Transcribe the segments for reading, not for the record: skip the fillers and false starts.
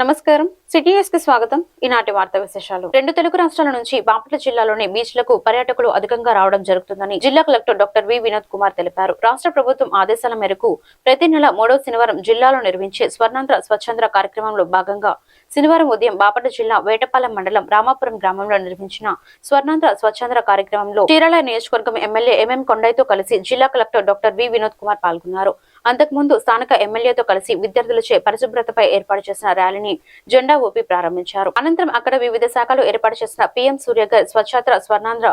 నమస్కారం, సిటీఎస్ కి స్వాగతం. ఈనాటి వార్తా విశేషాలు. రెండు తెలుగు రాష్ట్రాల నుంచి బాపట్ల జిల్లాలోని బీచ్లకు పర్యాటకులు అధికంగా రావడం జరుగుతుందని జిల్లా collector doctor V Vinod Kumar తెలిపారు. రాష్ట్ర ప్రభుత్వం ఆదేశాల మేరకు ప్రతి నెల 3వ శనివారం జిల్లాలో నిర్వహించే స్వర్ణాంధ్ర స్వచ్ఛంద్ర కార్యక్రమంలో భాగంగా శనివారం ఉదయం బాపట్ల జిల్లా వేటపాలెం మండలం రామాపురం గ్రామంలో నిర్వహించిన స్వర్ణాంధ్ర స్వచ్ఛంద్ర కార్యక్రమంలో చీరాల నియోజకవర్గం ఎమ్మెల్యే ఎంఎం కొండయ్యతో కలిసి జిల్లా collector doctor V Vinod Kumar పాల్గొన్నారు. అంతకుముందు స్థానిక ఎమ్మెల్యేతో కలిసి విద్యార్థులచే పరిశుభ్రతపై ఏర్పాటు చేసిన ర్యాలీని జెండా ఊపి ప్రారంభించారు. అనంతరం అక్కడ వివిధ శాఖలు ఏర్పాటు చేసిన పీఎం సూర్యఘర్ స్వచ్ఛాంధ్ర స్వర్ణాంధ్ర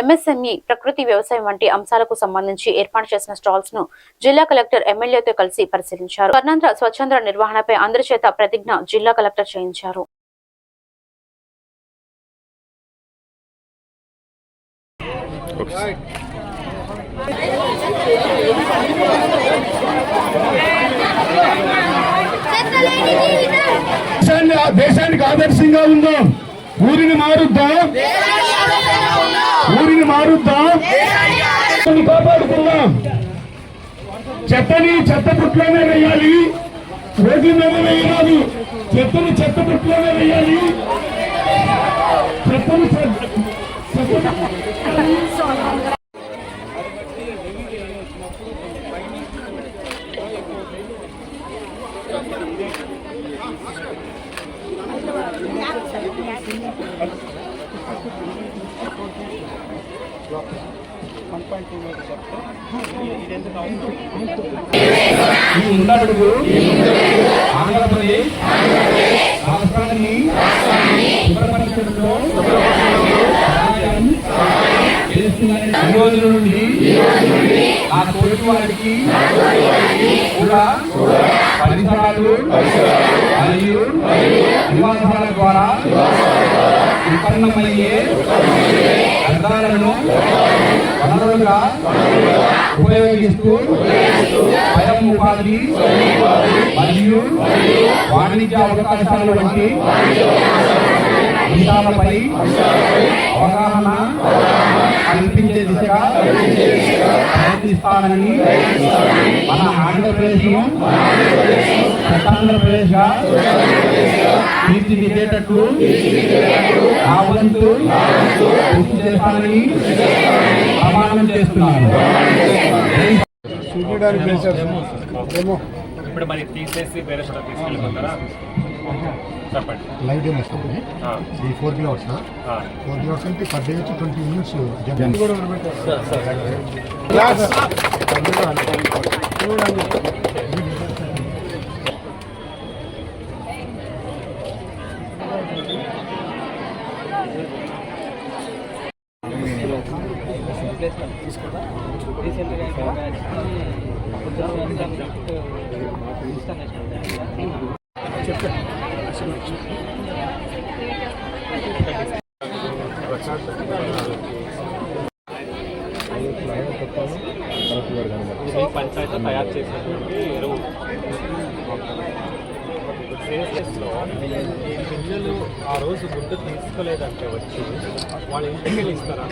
ఎంఎస్ఎంఈ ప్రకృతి వ్యవసాయం వంటి అంశాలకు సంబంధించి ఏర్పాటు చేసిన స్టాల్స్ ను జిల్లా కలెక్టర్ ఎమ్మెల్యేతో కలిసి పరిశీలించారు. స్వర్ణాంధ్ర స్వచ్ఛంద్ర నిర్వహణపై అందరి చేత ప్రతిజ్ఞ జిల్లా కలెక్టర్ చేయించారు. దేశానికి ఆదర్శంగా ఉందాం. ఊరిని మారుద్దాం, కాపాడుకుందాం. చెత్తని చెత్త పుట్లోనే వేయాలి, రోడ్ల మీద వేయరాదు. చెత్తని చెత్త పుట్లోనే వేయాలి, చెత్తని ఆంధ్రప్రదేశ్ రాష్ట్రాన్ని రోజుల నుండి ఆ తోటి వారికి కూడా పరిసరాలు మరియు నివాసాల ద్వారా ఉత్పన్నమయ్యే వ్యర్థాలను వనరులుగా ఉపయోగిస్తూ స్వయం ఉపాధి మరియు వాణిజ్య అవకాశాల వంటి అంశాలపై అవగాహన కల్పించే దిశగా ప్రయత్నిస్తానని మన ఆంధ్రప్రదేశ్ స్వతంత్రప్రదేశ్ గా తీర్చిదిద్దేటట్లు ఆ వంతు కృషి చేస్తానని ప్రమాణం చేస్తున్నాను. ఇప్పుడు మరి తీసేసి వేరే చోట తీసుకెళ్ళిపోతారా? చెప్పండి. లైవ్ డెమో వస్తుంది. ఈ 4 కిలోవాట్స్ 4 కిలోవాట్స్ అంటే పర్ డే వచ్చి 20 minutes పంచాయతీ తయారు చేసినటువంటి ఎరువు పిల్లలు ఆ రోజు గుడ్డు తీసుకోలేదంటే వచ్చి వాళ్ళ ఇంటికి ఇస్తారా?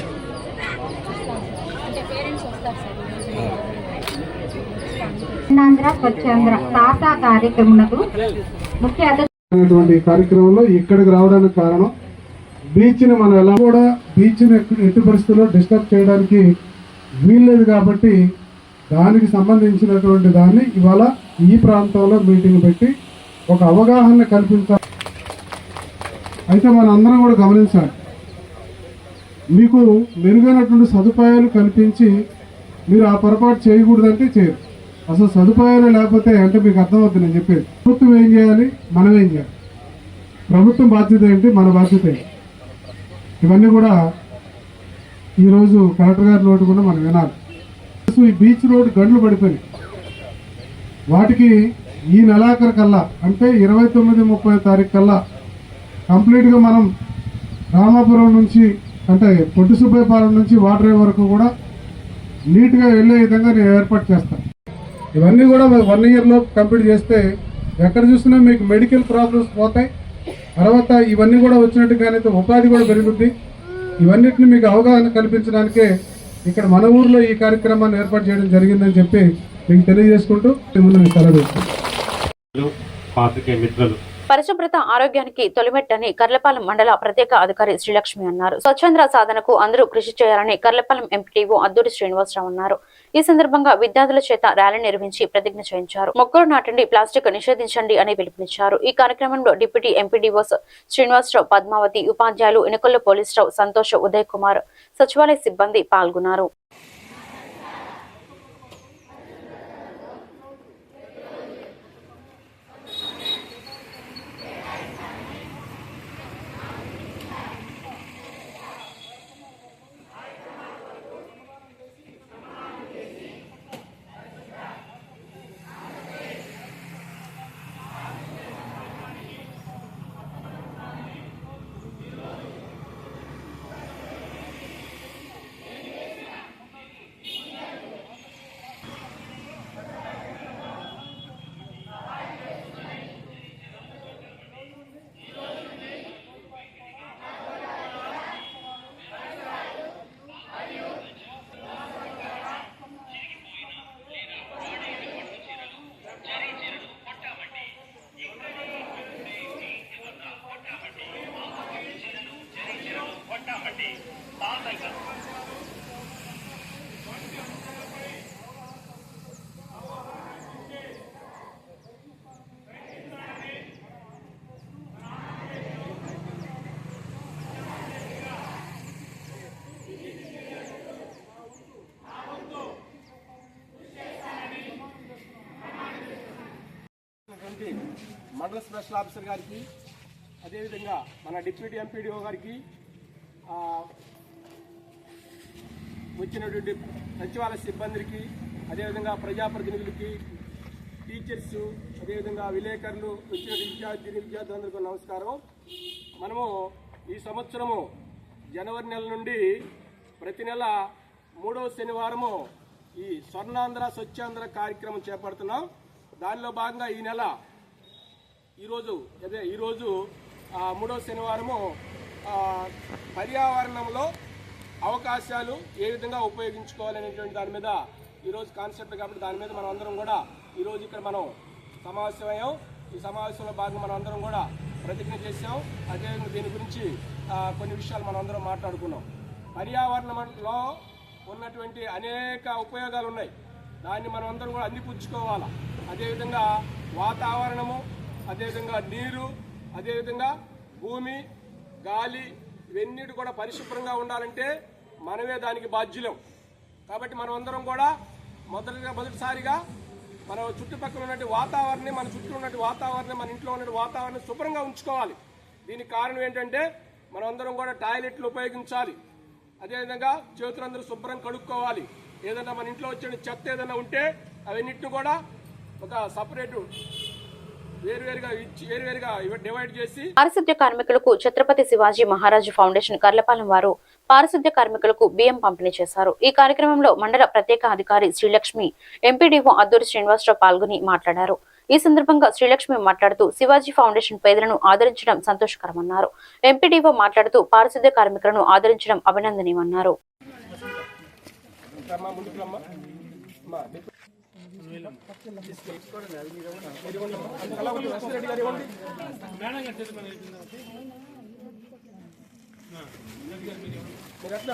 కార్యక్రమంలో ఇక్కడికి రావడానికి కారణం బీచ్ ని మనం ఎలా కూడా బీచ్ ని ఎట్టి పరిస్థితుల్లో డిస్టర్బ్ చేయడానికి వీల్లేదు కాబట్టి దానికి సంబంధించినటువంటి దాన్ని ఇవాళ ఈ ప్రాంతంలో మీటింగ్ పెట్టి ఒక అవగాహన కల్పించాలి. అయితే మన అందరం కూడా గమనించాలి, మీకు మెరుగైనటువంటి సదుపాయాలు కల్పించి మీరు ఆ పొరపాటు చేయకూడదంటే చేయరు. అసలు సదుపాయాలు లేకపోతే అంటే మీకు అర్థమవుతుంది నేను చెప్పేది. ప్రభుత్వం ఏం చేయాలి, మనం ఏం చేయాలి, ప్రభుత్వం బాధ్యత ఏంటి, మన బాధ్యత ఏంటి, ఇవన్నీ కూడా ఈరోజు కలెక్టర్ గారి నోటు కూడా మనం వినాలి. ఈ బీచ్ రోడ్ గంటలు పడిపోయినాయి. వాటికి ఈ నెలాఖరు కల్లా అంటే 29-30 తారీఖు కల్లా కంప్లీట్గా మనం రామాపురం నుంచి అంటే పొట్టి సుబ్బయ్యపాలెం నుంచి వాటర్ వరకు కూడా నీట్గా వెళ్ళే విధంగా నేను ఏర్పాటు చేస్తాను. ఇవన్నీ కూడా 1 yearలో కంప్లీట్ చేస్తే ఎక్కడ చూసినా మీకు మెడికల్ ప్రాబ్లమ్స్ పోతాయి. తర్వాత ఇవన్నీ కూడా వచ్చినట్టుగానైతే ఉపాధి కూడా పెరుగుద్ది. ఇవన్నిటిని మీకు అవగాహన కల్పించడానికే ఇక్కడ మన ఊర్లో ఈ కార్యక్రమాన్ని ఏర్పాటు చేయడం జరిగిందని చెప్పి మీకు తెలియజేసుకుంటూ ముందు మీకు సెలవు. పాత్రికేయ మిత్రులు పరిశుభ్రత ఆరోగ్యానికి తొలిమెట్టని కర్లపాలెం మండల ప్రత్యేక అధికారి శ్రీలక్ష్మి అన్నారు. స్వచ్ఛంద సాధనకు అందరూ కృషి చేయాలని కర్లపాలెం ఎంపీటీఓ అద్దూరి శ్రీనివాసరావు అన్నారు. ఈ సందర్భంగా విద్యార్థుల చేత ర్యాలీ నిర్వహించి ప్రతిజ్ఞ చేయించారు. మొక్కలు నాటండి, ప్లాస్టిక్ నిషేధించండి అని పిలుపునిచ్చారు. ఈ కార్యక్రమంలో డిప్యూటీ ఎంపీడీఓస్ శ్రీనివాసరావు, పద్మావతి, ఉపాధ్యాయులు ఇనకొల్ల పోలీసరావు, సంతోష్, ఉదయ్ కుమార్, సచివాలయ సిబ్బంది పాల్గొన్నారు. మండల స్పెషల్ ఆఫీసర్ గారికి, అదేవిధంగా మన డిప్యూటీ ఎంపీడీఓ గారికి, వచ్చినటువంటి సచివాలయ సిబ్బందికి, అదేవిధంగా ప్రజాప్రతినిధులకి, టీచర్స్, అదేవిధంగా విలేకరులు, వచ్చిన విద్యార్థులందరికీ నమస్కారం. మనము ఈ సంవత్సరము జనవరి నెల నుండి ప్రతి నెల 3వ శనివారము ఈ స్వర్ణాంధ్ర స్వచ్ఛాంధ్ర కార్యక్రమం చేపడుతున్నాం. దానిలో భాగంగా ఈ నెల ఈరోజు 3వ శనివారము పర్యావరణంలో అవకాశాలు ఏ విధంగా ఉపయోగించుకోవాలనేటువంటి దాని మీద ఈరోజు కాన్సెప్ట్ కాబట్టి దాని మీద మనం అందరం కూడా ఈరోజు ఇక్కడ మనం సమావేశమయ్యాం. ఈ సమావేశంలో భాగంగా మనం అందరం కూడా ప్రతిజ్ఞ చేసాం. అదేవిధంగా దీని గురించి కొన్ని విషయాలు మనం అందరం మాట్లాడుకున్నాం. పర్యావరణంలో ఉన్నటువంటి అనేక ఉపయోగాలు ఉన్నాయి, దాన్ని మనం అందరం కూడా అందిపుచ్చుకోవాలా. అదేవిధంగా వాతావరణము, అదేవిధంగా నీరు, అదేవిధంగా భూమి, గాలి, ఇవన్నిటి కూడా పరిశుభ్రంగా ఉండాలంటే మనమే దానికి బాధ్యులం. కాబట్టి మనం అందరం కూడా మొదటిసారిగా మన చుట్టుపక్కల ఉన్నటువంటి వాతావరణం, మన చుట్టూ ఉన్నటువంటి వాతావరణం, మన ఇంట్లో ఉన్న వాతావరణం శుభ్రంగా ఉంచుకోవాలి. దీనికి కారణం ఏంటంటే మనం అందరం కూడా టాయిలెట్లు ఉపయోగించాలి. అదేవిధంగా చేతులందరూ శుభ్రం కడుక్కోవాలి. ఏదైనా మన ఇంట్లో వచ్చిన చెత్త ఏదైనా ఉంటే అవన్నిటిని కూడా ఒక సపరేట్ వేరువేరుగా డివైడ్ చేసి పారిశుద్ధ్య కార్మికులకు ఛత్రపతి శివాజీ మహారాజు ఫౌండేషన్ కర్లపాలెం వారు పారిశుద్ధ్య కార్మికులకు బియ్యం పంపిణీ చేశారు. ఈ కార్యక్రమంలో మండల ప్రత్యేక అధికారి శ్రీలక్ష్మి, ఎంపీడీఓ అద్దూరి శ్రీనివాసరావు పాల్గొని మాట్లాడారు. ఈ సందర్భంగా శ్రీలక్ష్మి మాట్లాడుతూ శివాజీ ఫౌండేషన్ పేదలను ఆదరించడం సంతోషకరమన్నారు. ఎంపీడీఓ మాట్లాడుతూ పారిశుద్ధ్య కార్మికులను ఆదరించడం అభినందనీయమన్నారు.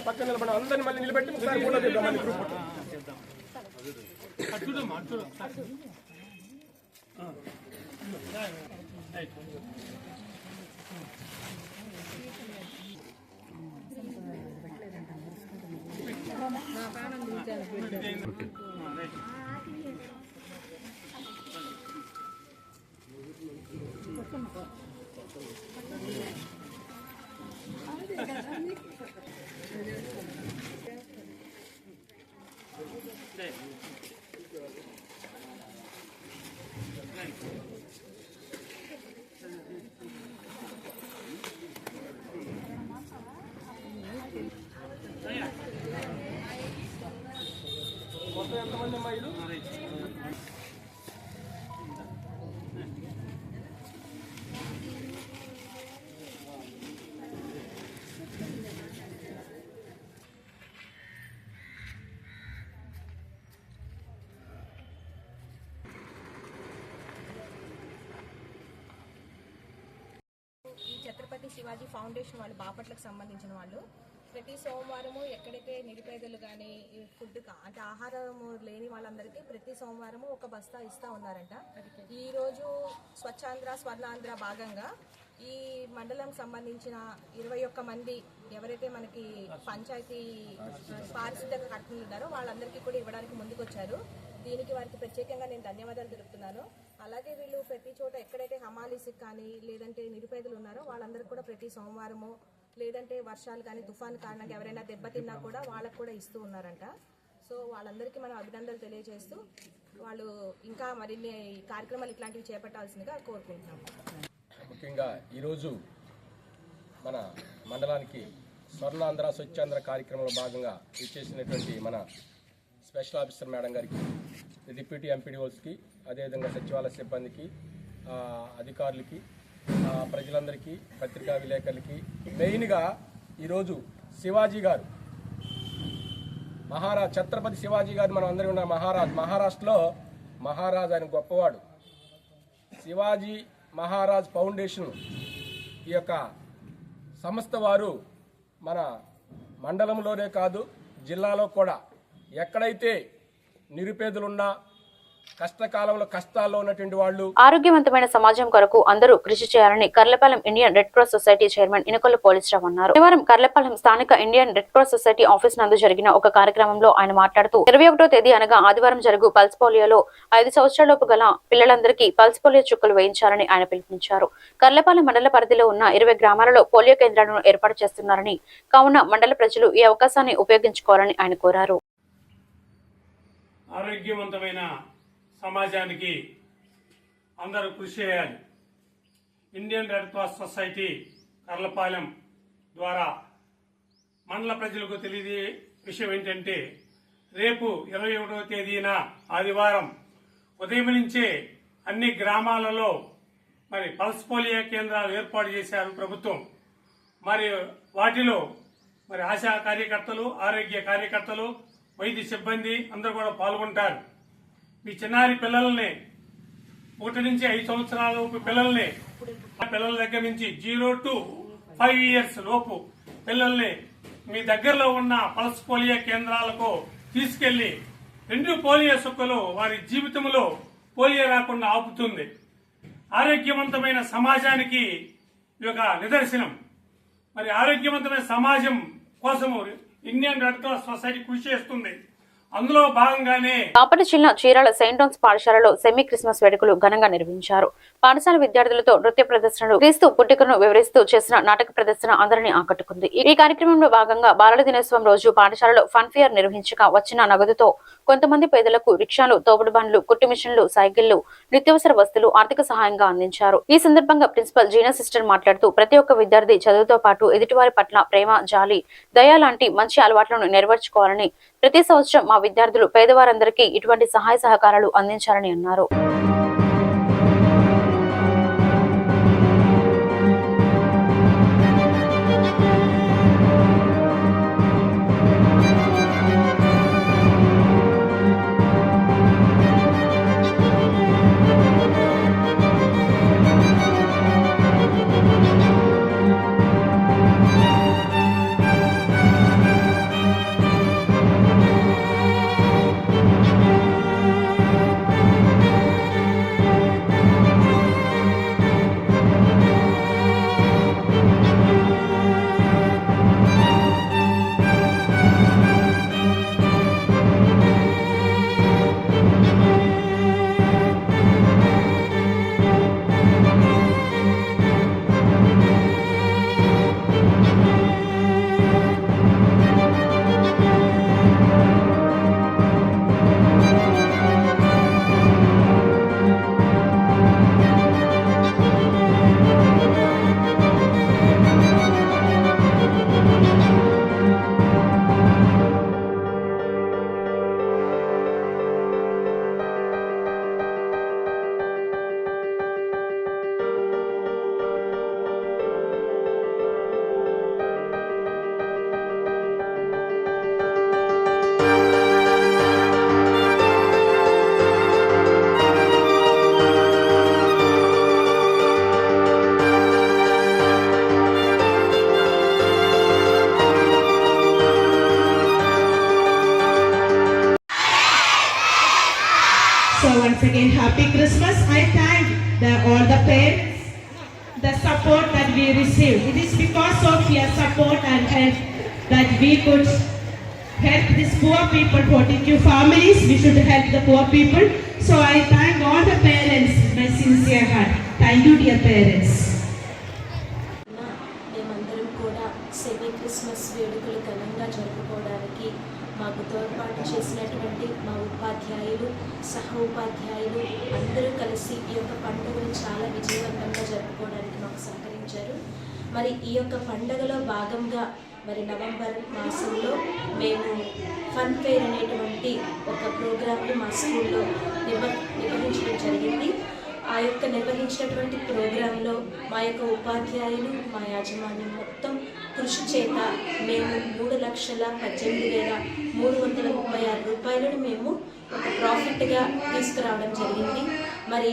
పక్కన నిలబడి అందరినీ మళ్ళీ నిలబెట్టి మొత్తం ఎంతమంది అమ్మాయిలు? శివాజీ ఫౌండేషన్ వాళ్ళు బాపట్లకు సంబంధించిన వాళ్ళు ప్రతి సోమవారము ఎక్కడైతే నిరుపేదలు కానీ ఫుడ్ అంటే ఆహారము లేని వాళ్ళందరికీ ప్రతి సోమవారము ఒక బస్తా ఇస్తూ ఉన్నారంట. ఈరోజు స్వచ్ఛాంధ్ర స్వర్ణాంధ్ర భాగంగా ఈ మండలం సంబంధించిన 21 మంది ఎవరైతే మనకి పంచాయతీ పారిశుద్ధ్య కార్మికులు ఉన్నారో వాళ్ళందరికీ కూడా ఇవ్వడానికి ముందుకొచ్చారు. దీనికి వారికి ప్రత్యేకంగా నేను ధన్యవాదాలు తెలుపుతున్నాను. అలాగే వీళ్ళు ప్రతి చోట ఎక్కడైతే హమాలీస్కి కానీ లేదంటే నిరుపేదలు ఉన్నారో వాళ్ళందరికీ కూడా ప్రతి సోమవారము లేదంటే వర్షాలు కానీ తుఫాను కారణంగా ఎవరైనా దెబ్బతిన్నా కూడా వాళ్ళకు కూడా ఇస్తూ ఉన్నారంట. సో వాళ్ళందరికీ మనం అభినందనలు తెలియజేస్తూ వాళ్ళు ఇంకా మరిన్ని కార్యక్రమాలు ఇట్లాంటివి చేపట్టాల్సిందిగా కోరుకుంటున్నాము. ముఖ్యంగా ఈరోజు మన మండలానికి స్వర్ణాంధ్ర స్వచ్ఛాంధ్ర కార్యక్రమంలో భాగంగా ఇచ్చేసినటువంటి మన స్పెషల్ ఆఫీసర్ మేడం గారికి, డిప్యూటీ ఎంపీడీఓస్కి, అదేవిధంగా సచివాలయ సిబ్బందికి, అధికారులకి, ప్రజలందరికీ, పత్రికా విలేకరులకి, మెయిన్గా ఈరోజు శివాజీ గారు ఛత్రపతి శివాజీ గారు మనం అందరికీ ఉన్న మహారాష్ట్రలో మహారాజ్ ఆయన గొప్పవాడు. శివాజీ మహారాజ్ ఫౌండేషన్ ఈ యొక్క సంస్థ వారు మన మండలంలోనే కాదు జిల్లాలో కూడా ఎక్కడైతే నిరుపేదలున్నా కష్టకాలంలో కష్టాల్లో ఉన్నటువంటి వాళ్ళు ఆరోగ్యవంతమైన సమాజం కొరకు అందరూ కృషి చేయాలని Karlapalem Indian red cross society chairman Inakollu Polisarao అన్నారు. శనివారం కర్లపాలెం స్థానిక Indian red cross society office నందు జరిగిన ఒక కార్యక్రమంలో ఆయన మాట్లాడుతూ 21వ తేదీ అనగా ఆదివారం జరుగు పల్స్ పోలియోలో 5 సంవత్సరాలలోపు గల పిల్లలందరికీ పల్స్ పోలియో చుక్కలు వేయించాలని ఆయన పిలుపునిచ్చారు. కర్లపాలెం మండల పరిధిలో ఉన్న 20 గ్రామాలలో పోలియో కేంద్రాలను ఏర్పాటు చేస్తున్నారని, కావున మండల ప్రజలు ఈ అవకాశాన్ని ఉపయోగించుకోవాలని ఆయన కోరారు. ఆరోగ్యవంతమైన సమాజానికి అందరూ కృషి చేయాలి. Indian red cross society Karlapalem ద్వారా మండల ప్రజలకు తెలియజే విషయం ఏంటంటే, రేపు 21వ తేదీన ఆదివారం ఉదయం నుంచే అన్ని గ్రామాలలో మరి పల్స్ పోలియో కేంద్రాలు ఏర్పాటు చేశారు ప్రభుత్వం. మరి వాటిలో మరి ఆశా కార్యకర్తలు, ఆరోగ్య కార్యకర్తలు, వైద్య సిబ్బంది అందరూ కూడా పాల్గొంటారు. మీ చిన్నారి పిల్లల్ని 1 నుంచి 5 సంవత్సరాల లోపు పిల్లల్ని, పిల్లల దగ్గర నుంచి 0 to 5 years లోపు పిల్లల్ని మీ దగ్గరలో ఉన్న పల్స్ పోలియో కేంద్రాలకు తీసుకెళ్లి 2 పోలియో చుక్కలు వారి జీవితంలో పోలియో రాకుండా ఆపుతుంది. ఆరోగ్యవంతమైన సమాజానికి ఇది ఒక నిదర్శనం. మరి ఆరోగ్యవంతమైన సమాజం కోసము ఇండియన్ రెడ్ క్రాస్ సొసైటీ కృషి చేస్తుంది. అందులో భాగంగానే బాపట్ల జిల్లా చీరాల సెయింట్ డాన్స్ పాఠశాలలో సెమీ క్రిస్మస్ వేడుకలు ఘనంగా నిర్వహించారు. పాఠశాల విద్యార్థులతో నృత్య ప్రదర్శనలు, క్రీస్తు పుట్టుకను వివరిస్తూ చేసిన నాటక ప్రదర్శన అందరినీ ఆకట్టుకుంది. ఈ కార్యక్రమంలో భాగంగా బాలల దినోత్సవం రోజు పాఠశాలలో ఫన్ ఫేర్ నిర్వహించగా వచ్చిన నగదుతో కొంతమంది పేదలకు రిక్షాలు, తోపుడు బండ్లు, కుట్టు మిషన్లు, సైకిళ్లు, నిత్యావసర వస్తువులు ఆర్థిక సహాయంగా అందించారు. ఈ సందర్భంగా ప్రిన్సిపల్ జీనా సిస్టర్ మాట్లాడుతూ ప్రతి ఒక్క విద్యార్థి చదువుతో పాటు ఎదుటివారి పట్ల ప్రేమ, జాలి, దయ లాంటి మంచి అలవాట్లను నెరవేర్చుకోవాలని, ప్రతి సంవత్సరం మా విద్యార్థులు పేదవారందరికీ ఇటువంటి సహాయ సహకారాలు అందించాలని అన్నారు. Christmas, I thank all the parents, the support that we received. It is because of your support and help that we could help these poor people, 42 families. We should help the poor people. So I thank all the parents by sincere heart. Thank you, dear parents. మేమందరం కూడా semi Christmas వేడుకలు ఘనంగా జరుపుకోవడానికి మాకు తోడ్పాటు చేసినటువంటి మా ఉపాధ్యాయులు, సహ ఉపాధ్యాయులు అందరూ కలిసి ఈ యొక్క పండుగను చాలా విజయవంతంగా జరుపుకోవడానికి మాకు సహకరించారు. మరి ఈ యొక్క పండుగలో భాగంగా మరి నవంబర్ మాసంలో మేము ఫన్ ఫెయిర్ అనేటువంటి ఒక ప్రోగ్రామ్ని మా స్కూల్లో నిర్వహించడం జరిగింది. ఆ యొక్క నిర్వహించినటువంటి ప్రోగ్రాంలో మా యొక్క ఉపాధ్యాయులు, మా యాజమాన్యం మొత్తం కృషి చేత మేము 3,18,336 రూపాయలను మేము ఒక ప్రాఫిట్గా తీసుకురావడం జరిగింది. మరి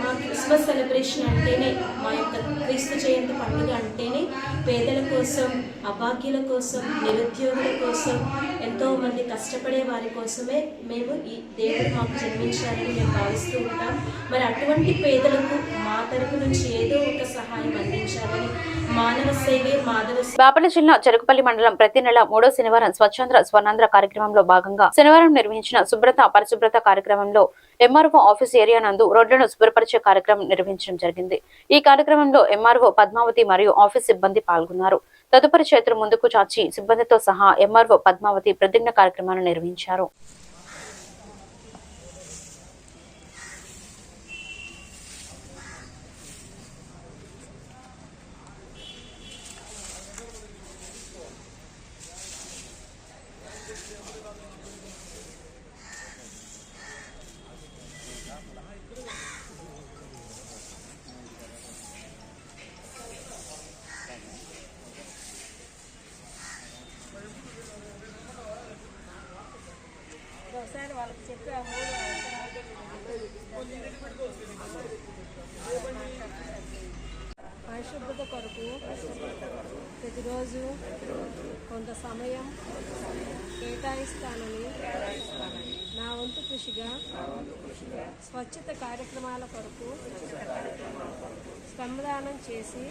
మా క్రిస్మస్ సెలబ్రేషన్ అంటేనే, మా యొక్క క్రీస్తు జయంతి పండుగ అంటేనే పేదల కోసం, అభాగ్యుల కోసం, నిరుద్యోగుల కోసం, ఎంతోమంది కష్టపడే వారి కోసమే మేము ఈ దేవుడు మాకు జన్మించారని మేము భావిస్తూ ఉంటాం. మరి అటువంటి పేదలకు మా తరపు నుంచి ఏదో ఒక సహాయం అందించాలని మానవ సేవే మాధవ. బాపట్ల జిల్లా చెరుకుపల్లి మండలం ప్రతి నెల 3వ శనివారం స్వచ్ఛంద్ర స్వర్ణాంధ్ర కార్యక్రమంలో భాగంగా శనివారం నిర్వహించిన పరిశుభ్రత కార్యక్రమంలో ఎంఆర్ఓ ఆఫీస్ ఏరియా నందు రోడ్లను శుభ్రపరిచే కార్యక్రమం నిర్వహించడం జరిగింది. ఈ కార్యక్రమంలో ఎంఆర్ఓ పద్మావతి మరియు ఆఫీస్ సిబ్బంది పాల్గొన్నారు. తదుపరి చేతులు ముందుకు చాచి సిబ్బందితో సహా ఎంఆర్ఓ పద్మావతి ప్రతిజ్ఞ కార్యక్రమాన్ని నిర్వహించారు. పరిశుభ్రత కొరకు ప్రతిరోజు కొంత సమయం కేటాయిస్తానని నా వంతు కృషిగా స్వచ్ఛత కార్యక్రమాల కొరకు శ్రమదానం చేసి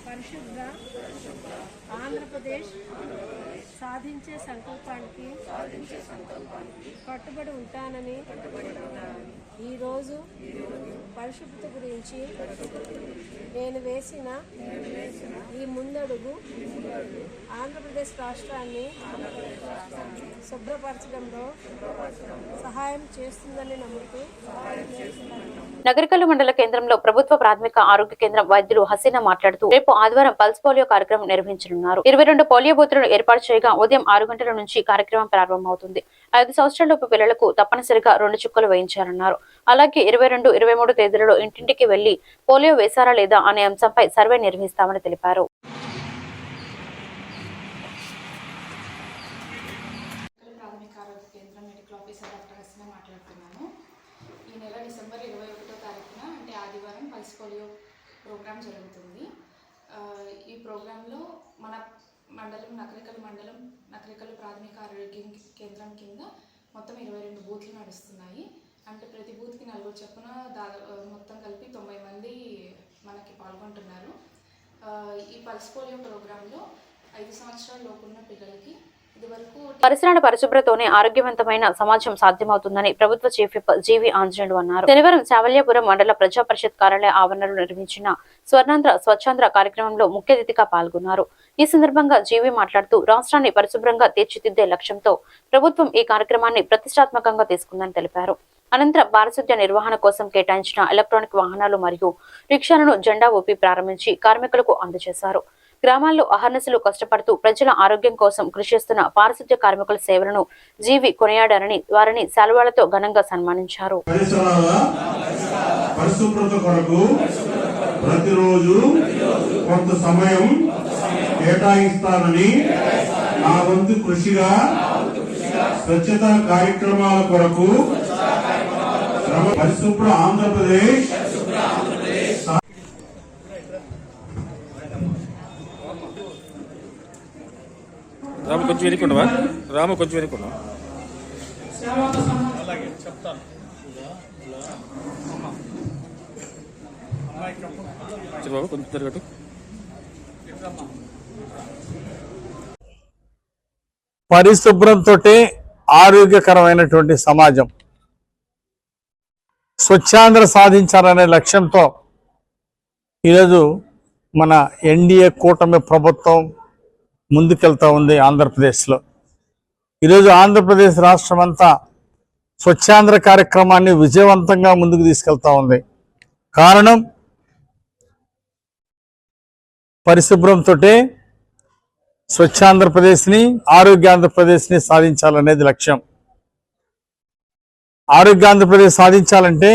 పరిశుభ్ర ఆంధ్రప్రదేశ్ సాధించే సంకల్పానికి కట్టుబడి ఉంటానని ఈరోజు పరిశుభ్రత గురించి నేను వేసిన ఈ ముందడుగు ఆంధ్రప్రదేశ్ రాష్ట్రాన్ని శుభ్రపరచడంలో సహాయం చేస్తుందని నమ్ముతూ నగరికల్లు మండల కేంద్రంలో ప్రభుత్వ ప్రాథమిక ఆరోగ్య కేంద్రం వైద్యులు హసీనా మాట్లాడుతూ రేపు ఆదివారం పల్స్ పోలియో కార్యక్రమం నిర్వహించనున్నారు. 22 పోలియో బూతులను ఏర్పాటు చేయగా ఉదయం 6 గంటల నుంచి కార్యక్రమం ప్రారంభమవుతుంది. 5 సంవత్సరాలలోపు పిల్లలకు తప్పనిసరిగా 2 చుక్కలు వేయించారన్నారు. అలాగే 22, 23 తేదీలలో ఇంటింటికి వెళ్లి పోలియో వేశారా లేదా అనే అంశంపై సర్వే నిర్వహిస్తామని తెలిపారు. ప్రాథమిక ఆరోగ్య కేంద్రం మెడికల్ ఆఫీసర్ డాక్టర్ హసీనా మాట్లాడుతున్నాను. ఈ నెల డిసెంబర్ 21వ తారీఖున అంటే ఆదివారం పల్స్ పోలియో ప్రోగ్రాం జరుగుతుంది. ఈ ప్రోగ్రాంలో మన మండలం నకరికల్లు ప్రాథమిక ఆరోగ్య కేంద్రం కింద మొత్తం 22 బూత్లు నడుస్తున్నాయి. అంటే ప్రతి బూత్కి 4 చొప్పున మొత్తం కలిపి 90 మంది మనకి పాల్గొంటున్నారు. ఈ పల్స్ పోలియో ప్రోగ్రాంలో 5 సంవత్సరాల లోపున్న పిల్లలకి పరిసరాల పరిశుభ్రతతోనే ఆరోగ్యవంతమైన సమాజం సాధ్యమవుతుందని ప్రభుత్వ చీఫ్ విప్ జీవి ఆంజనేయులు అన్నారు. శనివారం చావల్యాపురం మండల ప్రజా పరిషత్ కార్యాలయ ఆవరణలో నిర్వహించిన స్వచ్ఛాంధ్ర కార్యక్రమంలో ముఖ్య అతిథిగా పాల్గొన్నారు. ఈ సందర్భంగా జీవి మాట్లాడుతూ రాష్ట్రాన్ని పరిశుభ్రంగా తీర్చిదిద్దే లక్ష్యంతో ప్రభుత్వం ఈ కార్యక్రమాన్ని ప్రతిష్టాత్మకంగా తీసుకుందని తెలిపారు. అనంతరం పారిశుద్ధ్య నిర్వహణ కోసం కేటాయించిన ఎలక్ట్రానిక్ వాహనాలు మరియు రిక్షాలను జెండా ఊపి ప్రారంభించి కార్మికులకు అందజేశారు. గ్రామాల్లో అహర్నిశలు కష్టపడుతూ ప్రజల ఆరోగ్యం కోసం కృషి చేస్తున్న పారిశుద్ధ్య కార్మికుల సేవలను జీవి కొనియాడారని వారిని శాలువాలతో ఘనంగా సన్మానించారు. పరిశుభ్రత కొరకు ప్రతిరోజు కొంత సమయం కేటాయిస్తానని నా వంతు కృషిగా స్వచ్ఛత కార్యక్రమాల కొరకు పరిశుభ్ర ఆంధ్రప్రదేశ్ రాము కొంచెం వెనుకుండవా రాము కొంచెం వెనుకుండవా అలాగే చెప్తాను. బాబు కొంచెం జరగటు. పరిశుభ్రంతో ఆరోగ్యకరమైనటువంటి సమాజం, స్వచ్ఛాంధ్ర సాధించాలనే లక్ష్యంతో ఈరోజు మన ఎన్డీఏ కూటమి ప్రభుత్వం ముందుకెళ్తా ఉంది. ఆంధ్రప్రదేశ్లో ఈరోజు ఆంధ్రప్రదేశ్ రాష్ట్రం అంతా స్వచ్ఛాంధ్ర కార్యక్రమాన్ని విజయవంతంగా ముందుకు తీసుకెళ్తా ఉంది. కారణం పరిశుభ్రంతో స్వచ్ఛాంధ్రప్రదేశ్ని, ఆరోగ్యాంధ్రప్రదేశ్ని సాధించాలనేది లక్ష్యం. ఆరోగ్యాంధ్రప్రదేశ్ సాధించాలంటే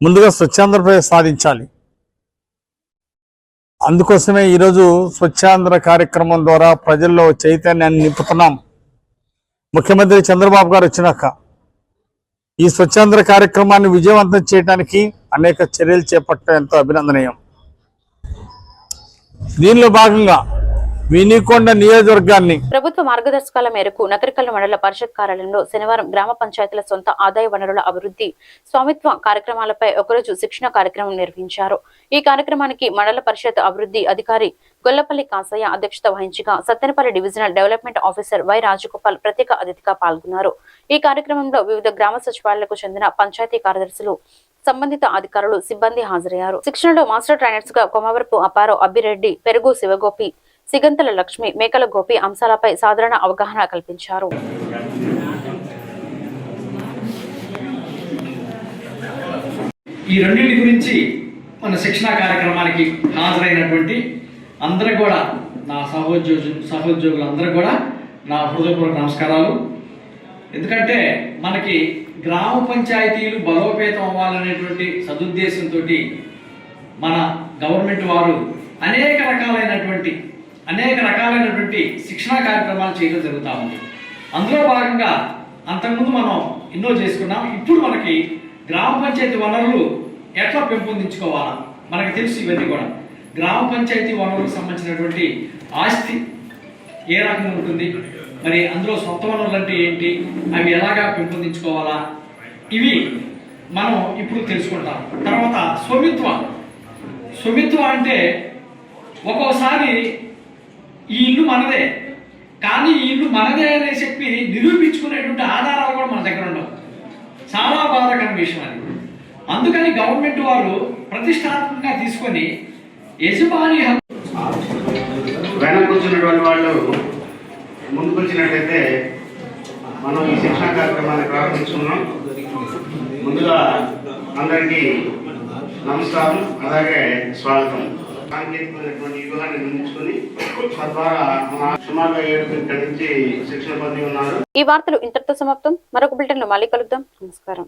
ముందుగా స్వచ్ఛాంధ్రప్రదేశ్ సాధించాలి. అందుకోసమే ఈరోజు స్వచ్ఛాంధ్ర కార్యక్రమం ద్వారా ప్రజల్లో చైతన్యాన్ని నింపుతున్నాం. ముఖ్యమంత్రి చంద్రబాబు గారు వచ్చినాక ఈ స్వచ్ఛాంధ్ర కార్యక్రమాన్ని విజయవంతం చేయడానికి అనేక చర్యలు చేపట్టడం ఎంతో అభినందనీయం. దీనిలో భాగంగా వినికొండ నియోజకవర్గాన్ని ప్రభుత్వ మార్గదర్శకాల మేరకు నకరికల్ మండల పరిషత్ కార్యాలయంలో శనివారం గ్రామ పంచాయతీల సొంత ఆదాయ వనరుల అభివృద్ధి స్వామిత్వ కార్యక్రమాలపై ఒకరోజు శిక్షణ కార్యక్రమం నిర్వహించారు. ఈ కార్యక్రమానికి మండల పరిషత్ అభివృద్ధి అధికారి గొల్లపల్లి కాసయ్య అధ్యక్షత వహించగా Sattenapalli divisional development officer Y Rajagopal ప్రత్యేక అతిథిగా పాల్గొన్నారు. ఈ కార్యక్రమంలో వివిధ గ్రామ సచివాలయాలకు చెందిన పంచాయతీ కార్యదర్శులు, సంబంధిత అధికారులు, సిబ్బంది హాజరయ్యారు. శిక్షణలో మాస్టర్ ట్రైనర్స్ గా కొమవరపు అపారో అబ్బిరెడ్డి, పెరుగు శివగోపి, సిగంతల లక్ష్మి, మేకల గోపి అంశాలపై సాధారణ అవగాహన కల్పించారు. ఈ రెండింటి గురించి మన శిక్షణా కార్యక్రమానికి హాజరైనటువంటి అందరూ కూడా, నా సహోద్యోగులందరూ కూడా నా హృదయపూర్వక నమస్కారాలు. ఎందుకంటే మనకి గ్రామ పంచాయతీలు బలోపేతం అవ్వాలనేటువంటి సదుద్దేశంతో మన గవర్నమెంట్ వారు అనేక రకాలైనటువంటి శిక్షణా కార్యక్రమాలు చేయడం జరుగుతూ ఉంది. అందులో భాగంగా అంతకుముందు మనం ఎన్నో చేసుకున్నాం. ఇప్పుడు మనకి గ్రామ పంచాయతీ వనరులు ఎట్లా పెంపొందించుకోవాలా మనకు తెలుసు. ఇవన్నీ కూడా గ్రామ పంచాయతీ వనరులకు సంబంధించినటువంటి ఆస్తి ఏ రకంగా ఉంటుంది, మరి అందులో సొంత వనరులు అంటే ఏంటి, అవి ఎలాగా పెంపొందించుకోవాలా, ఇవి మనం ఇప్పుడు తెలుసుకుంటాం. తర్వాత స్వమిత్వ అంటే ఒక్కోసారి ఈ ఇల్లు మనదే, కానీ ఈ ఇల్లు మనదే అని చెప్పి నిరూపించుకునేటువంటి ఆధారాలు కూడా మన దగ్గర ఉండవు. చాలా బాధాకరమైన విషయం అది. అందుకని గవర్నమెంట్ వారు ప్రతిష్టాత్మకంగా తీసుకొని యజమాని వెనక్కి వచ్చినటువంటి వాళ్ళు ముందుకు వచ్చినట్లయితే మనం ఈ శిక్షణ కార్యక్రమాన్ని ప్రారంభించుకున్నాం. ముందుగా అందరికీ నమస్కారం, అలాగే స్వాగతం. సాంకేతికమైనటువంటి యుగాన్ని నిర్మించుకుని తద్వారా సుమారుగా 7 నుంచి శిక్షణ పొంది ఉన్నారు. ఈ వార్తలు ఇంతటితో సమాప్తం. మరొక బులెటిన్ లో మళ్ళీ కలుద్దాం. నమస్కారం.